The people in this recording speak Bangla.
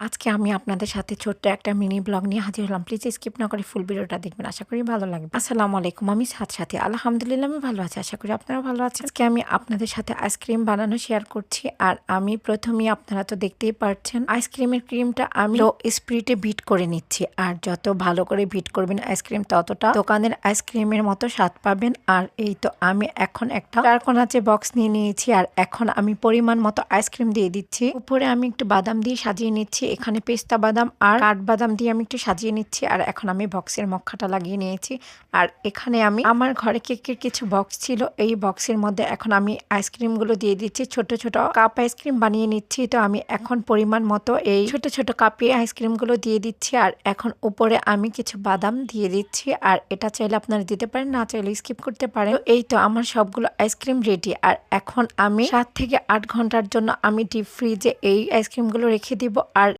আজকে আমি আপনাদের সাথে ছোট্ট একটা মিনি ব্লগ নিয়ে হাজির হলাম। প্লিজ স্কিপ না করে ফুল ভিডিওটা দেখবেন। আশা করি ভালো লাগবে। আসসালামু আলাইকুম। আমি সাথী। আলহামদুলিল্লাহ আমি ভালো আছি। আশা করি আপনারাও ভালো আছেন। আজকে আমি আপনাদের সাথে আইসক্রিম বানানো শেয়ার করছি। আর আমি প্রথমেই আপনারা তো দেখতেই পারছেন আইসক্রিমের ক্রিমটা আমি লো স্পিরিটে বিট করে নিচ্ছি। আর যত ভালো করে বিট করবেন আইসক্রিম ততটা দোকানের আইসক্রিমের মতো স্বাদ পাবেন। আর এই তো আমি এখন একটা চারকোনাচে বক্স নিয়ে নিয়েছি। আর এখন আমি পরিমাণ মতো আইসক্রিম দিয়ে দিচ্ছি। উপরে আমি একটু বাদাম দিয়ে সাজিয়ে নিচ্ছি। এখানে পেস্তা বাদাম আর কাঠবাদাম দিয়ে আমি একটু সাজিয়ে নিচ্ছি। আর এখন আমি বক্সের মক্কাটা লাগিয়ে নিয়েছি। আর এখানে আমি আমার ঘরে কেকের কিছু বক্স ছিল, এই বক্সের মধ্যে এখন আমি আইসক্রিম গুলো দিয়ে দিচ্ছি। ছোট ছোট কাপ আইসক্রিম বানিয়ে নিচ্ছি। তো আমি এখন পরিমাণ মতো এই ছোট ছোট কাপে আইসক্রিম গুলো দিয়ে দিচ্ছি। আর এখন উপরে আমি কিছু বাদাম দিয়ে দিচ্ছি। আর এটা চাইলে আপনারা দিতে পারেন, না চাইলে স্কিপ করতে পারেন। এই তো আমার সবগুলো আইসক্রিম রেডি। আর এখন আমি 7 থেকে 8 ঘন্টার জন্য আমি ডিপ ফ্রিজে এই আইসক্রিম গুলো রেখে দিব। আর